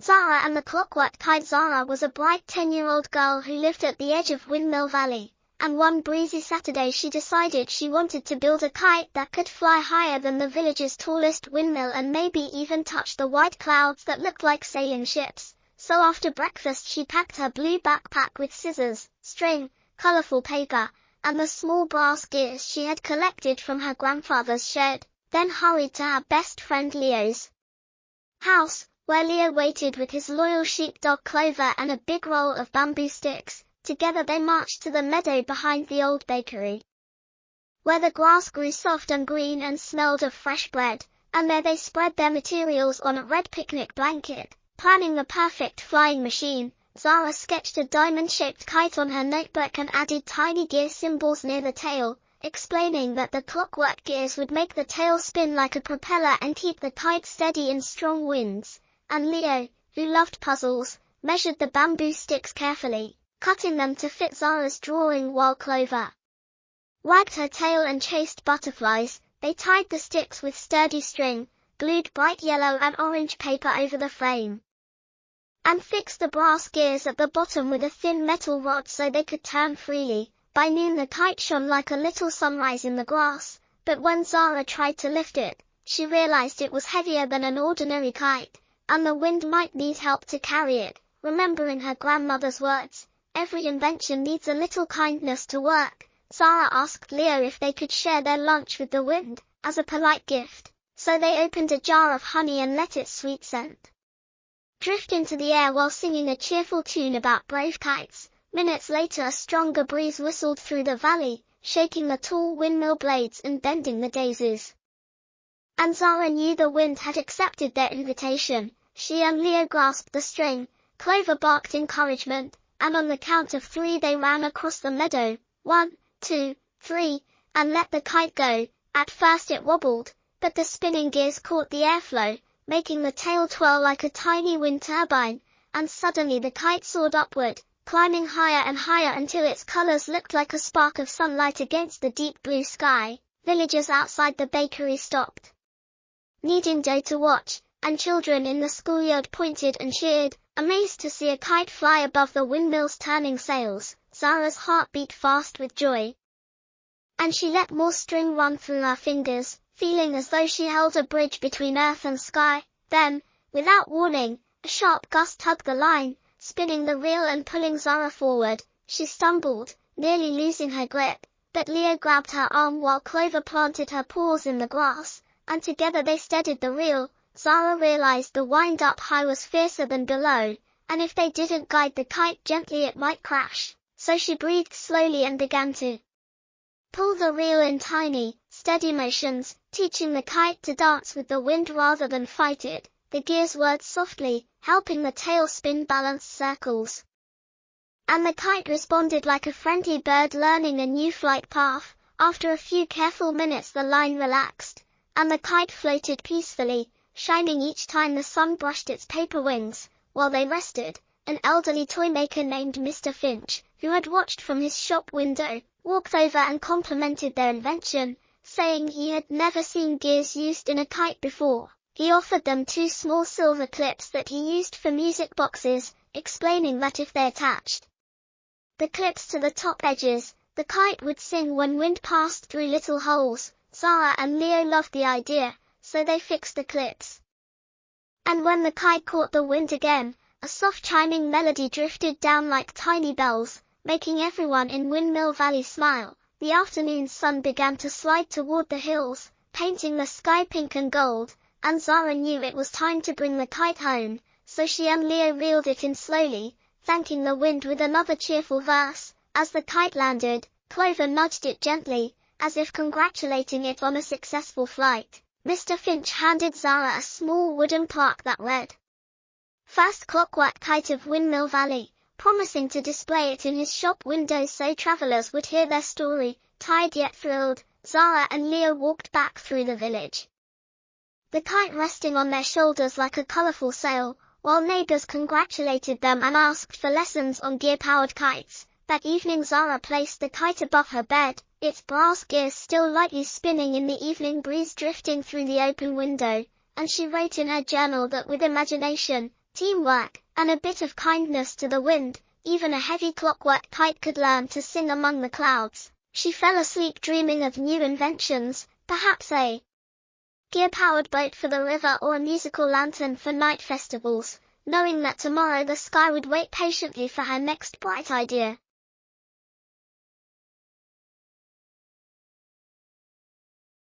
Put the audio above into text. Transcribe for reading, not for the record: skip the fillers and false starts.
Zara and the Clockwork Kite. Zara was a bright 10-year-old girl who lived at the edge of Windmill Valley, and one breezy Saturday she decided she wanted to build a kite that could fly higher than the village's tallest windmill and maybe even touch the white clouds that looked like sailing ships. So after breakfast she packed her blue backpack with scissors, string, colorful paper, and the small brass gears she had collected from her grandfather's shed, then hurried to her best friend Leo's house, where Leo waited with his loyal sheepdog Clover and a big roll of bamboo sticks. Together they marched to the meadow behind the old bakery, where the grass grew soft and green and smelled of fresh bread, and there they spread their materials on a red picnic blanket, planning the perfect flying machine. Zara sketched a diamond-shaped kite on her notebook and added tiny gear symbols near the tail, explaining that the clockwork gears would make the tail spin like a propeller and keep the kite steady in strong winds. And Leo, who loved puzzles, measured the bamboo sticks carefully, cutting them to fit Zara's drawing while Clover wagged her tail and chased butterflies. They tied the sticks with sturdy string, glued bright yellow and orange paper over the frame, and fixed the brass gears at the bottom with a thin metal rod so they could turn freely. By noon the kite shone like a little sunrise in the grass, but when Zara tried to lift it, she realized it was heavier than an ordinary kite, and the wind might need help to carry it. Remembering her grandmother's words, "Every invention needs a little kindness to work," Zara asked Leo if they could share their lunch with the wind, as a polite gift. So they opened a jar of honey and let its sweet scent drift into the air while singing a cheerful tune about brave kites. Minutes later a stronger breeze whistled through the valley, shaking the tall windmill blades and bending the daisies. And Zara knew the wind had accepted their invitation. She and Leo grasped the string, Clover barked encouragement, and on the count of 3 they ran across the meadow. 1, 2, 3, and let the kite go. At first it wobbled, but the spinning gears caught the airflow, making the tail twirl like a tiny wind turbine, and suddenly the kite soared upward, climbing higher and higher until its colors looked like a spark of sunlight against the deep blue sky. Villagers outside the bakery stopped, needing dough to watch, and children in the schoolyard pointed and cheered, amazed to see a kite fly above the windmill's turning sails. Zara's heart beat fast with joy, and she let more string run through her fingers, feeling as though she held a bridge between earth and sky. Then, without warning, a sharp gust tugged the line, spinning the reel and pulling Zara forward. She stumbled, nearly losing her grip, but Leo grabbed her arm while Clover planted her paws in the grass, and together they steadied the reel. Zara realized the wind-up high was fiercer than below, and if they didn't guide the kite gently it might crash. So she breathed slowly and began to pull the reel in tiny, steady motions, teaching the kite to dance with the wind rather than fight it. The gears whirred softly, helping the tail spin balanced circles, and the kite responded like a friendly bird learning a new flight path. After a few careful minutes the line relaxed, and the kite floated peacefully, shining each time the sun brushed its paper wings. While they rested, an elderly toy maker named Mr. Finch, who had watched from his shop window, walked over and complimented their invention, saying he had never seen gears used in a kite before. He offered them 2 small silver clips that he used for music boxes, explaining that if they attached the clips to the top edges, the kite would sing when wind passed through little holes. Zara and Leo loved the idea, so they fixed the clips. And when the kite caught the wind again, a soft chiming melody drifted down like tiny bells, making everyone in Windmill Valley smile. The afternoon sun began to slide toward the hills, painting the sky pink and gold, and Zara knew it was time to bring the kite home, so she and Leo reeled it in slowly, thanking the wind with another cheerful verse. As the kite landed, Clover nudged it gently, as if congratulating it on a successful flight. Mr. Finch handed Zara a small wooden plaque that read, "First Clockwork Kite of Windmill Valley," promising to display it in his shop window so travelers would hear their story. Tired yet thrilled, Zara and Leo walked back through the village, the kite resting on their shoulders like a colorful sail, while neighbors congratulated them and asked for lessons on gear-powered kites. That evening Zara placed the kite above her bed, its brass gears still lightly spinning in the evening breeze drifting through the open window, and she wrote in her journal that with imagination, teamwork, and a bit of kindness to the wind, even a heavy clockwork kite could learn to sing among the clouds. She fell asleep dreaming of new inventions, perhaps a gear-powered boat for the river or a musical lantern for night festivals, knowing that tomorrow the sky would wait patiently for her next bright idea.